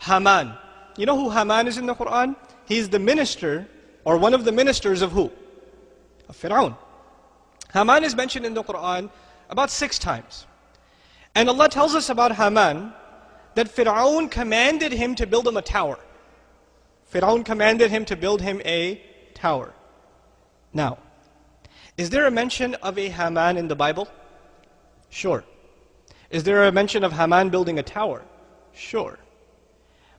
Haman. You know who Haman is in the Quran? He's the minister, or one of the ministers of who? Of Firaun. Haman is mentioned in the Quran about 6 times. And Allah tells us about Haman that Firaun commanded him to build him a tower. Firaun commanded him to build him a tower. Now, is there a mention of a Haman in the Bible? Sure. Is there a mention of Haman building a tower? Sure.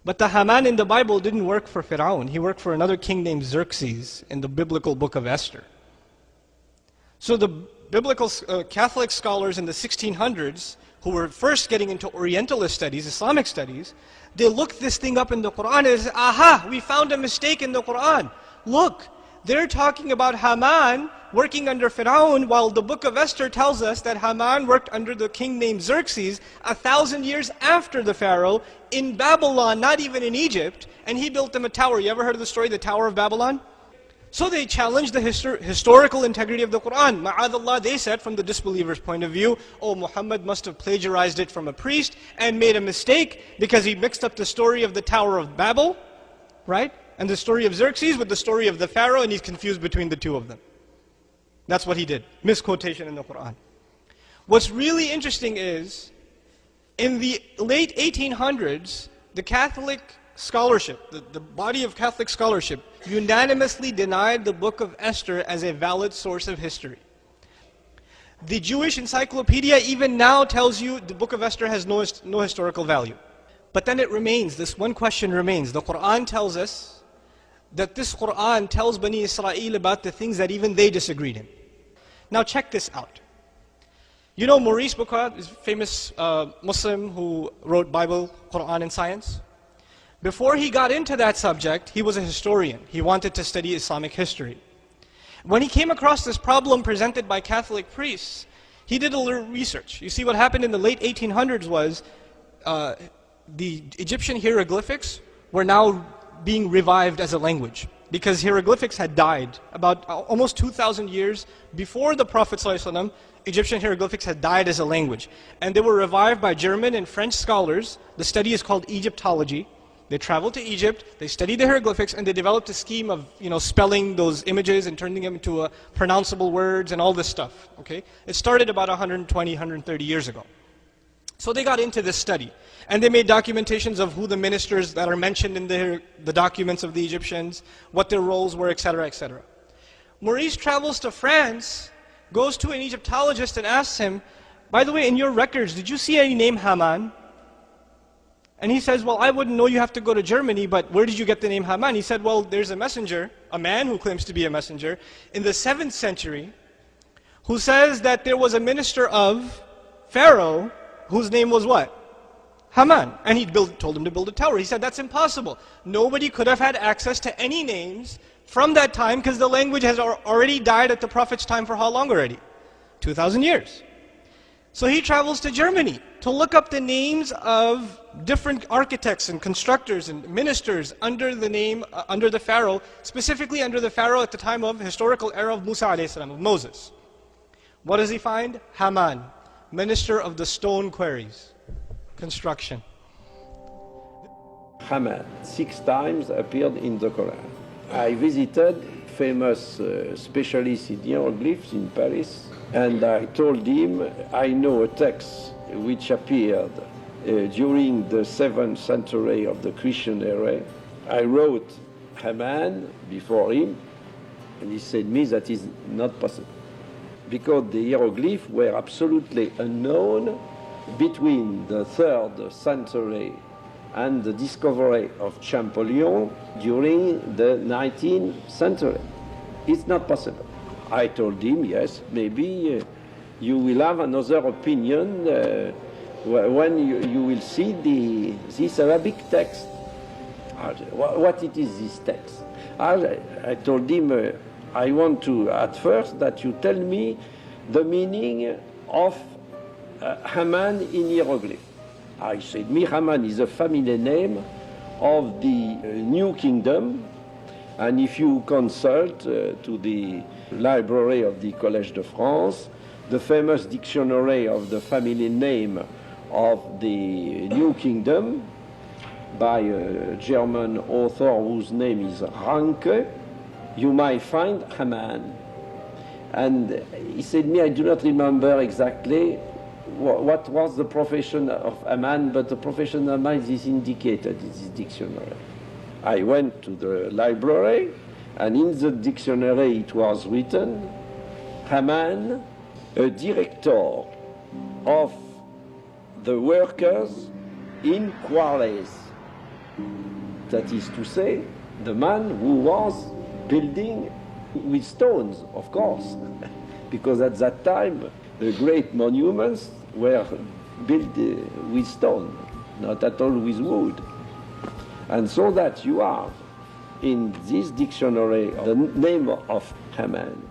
But the Haman in the Bible didn't work for Firaun. He worked for another king named Xerxes in the biblical book of Esther. So the biblical Catholic scholars in the 1600s, who were first getting into Orientalist studies, Islamic studies, they looked this thing up in the Quran and said, aha, we found a mistake in the Quran. Look, they're talking about Haman working under Firaun, while the book of Esther tells us that Haman worked under the king named Xerxes 1,000 years after the Pharaoh in Babylon, not even in Egypt, and he built them a tower. You ever heard of the story, the Tower of Babylon? So they challenged the historical integrity of the Quran. Ma'adallah, they said from the disbeliever's point of view, oh, Muhammad must have plagiarized it from a priest and made a mistake because he mixed up the story of the Tower of Babel, right? And the story of Xerxes with the story of the Pharaoh, and he's confused between the two of them. That's what he did. Misquotation in the Quran. What's really interesting is, in the late 1800s, the Catholic scholarship, the body of Catholic scholarship, unanimously denied the book of Esther as a valid source of history. The Jewish encyclopedia even now tells you the book of Esther has no historical value. But then it remains, this one question remains. The Quran tells us that this Quran tells Bani Israel about the things that even they disagreed in. Now check this out. You know Maurice Bucaille is a famous Muslim who wrote Bible, Quran and science? Before he got into that subject, he was a historian. He wanted to study Islamic history. When he came across this problem presented by Catholic priests, he did a little research. You see, what happened in the late 1800s was the Egyptian hieroglyphics were now being revived as a language, because hieroglyphics had died. About almost 2,000 years before the Prophet ﷺ, Egyptian hieroglyphics had died as a language. And they were revived by German and French scholars. The study is called Egyptology. They traveled to Egypt, they studied the hieroglyphics, and they developed a scheme of spelling those images and turning them into pronounceable words and all this stuff. Okay? It started about 120, 130 years ago. So they got into this study, and they made documentations of who the ministers that are mentioned in the documents of the Egyptians, what their roles were, etc., etc. Maurice travels to France, goes to an Egyptologist and asks him, by the way, in your records, did you see any name Haman? And he says, well, I wouldn't know, you have to go to Germany, but where did you get the name Haman? He said, well, there's a messenger, a man who claims to be a messenger, in the 7th century, who says that there was a minister of Pharaoh, whose name was what? Haman. And he told him to build a tower. He said, that's impossible. Nobody could have had access to any names from that time, because the language has already died at the Prophet's time for how long already? 2,000 years. So he travels to Germany to look up the names of different architects and constructors and ministers under the name, under the Pharaoh, specifically under the Pharaoh at the time of historical era of Musa a.s., of Moses. What does he find? Haman, minister of the stone quarries, construction. Haman 6 times appeared in the Quran. I visited famous specialists in hieroglyphs in Paris, and I told him I know a text which appeared during the 7th century of the Christian era. I wrote Haman before him, and he said me that is not possible, because the hieroglyphs were absolutely unknown between the 3rd century and the discovery of Champollion during the 19th century. It's not possible. I told him, yes, maybe you will have another opinion when you will see this Arabic text. What it is, this text? I told him, I want to, at first, that you tell me the meaning of Haman in hieroglyph. I said, Haman is a family name of the New Kingdom, and if you consult to the library of the Collège de France, the famous dictionary of the family name of the New Kingdom, by a German author whose name is Ranke, you might find Haman. And he said me, I do not remember exactly what was the profession of Haman, but the profession of Haman is indicated in this dictionary. I went to the library, and in the dictionary it was written, Haman, a director of the workers in quarries. That is to say, the man who was building with stones, of course, because at that time the great monuments were built with stone, not at all with wood. And so that you have in this dictionary the name of Haman.